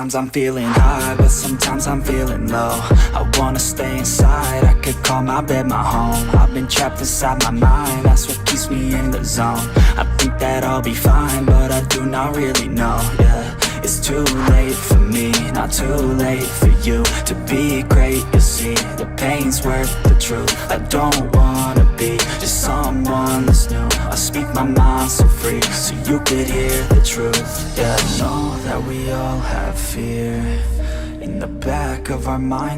Sometimes I'm feeling high, but sometimes I'm feeling low. I wanna stay inside, I could call my bed my home. I've been trapped inside my mind, that's what keeps me in the zone. I think that I'll be fine, but I do not really know, yeah. It's too late for me, not too late for you. To be great, you'll see, the pain's worth the truth. I don't wanna be just someone that's new. I speak my mind so free, so you could hear the truth. Yeah, I know that we all have fear in the back of our minds.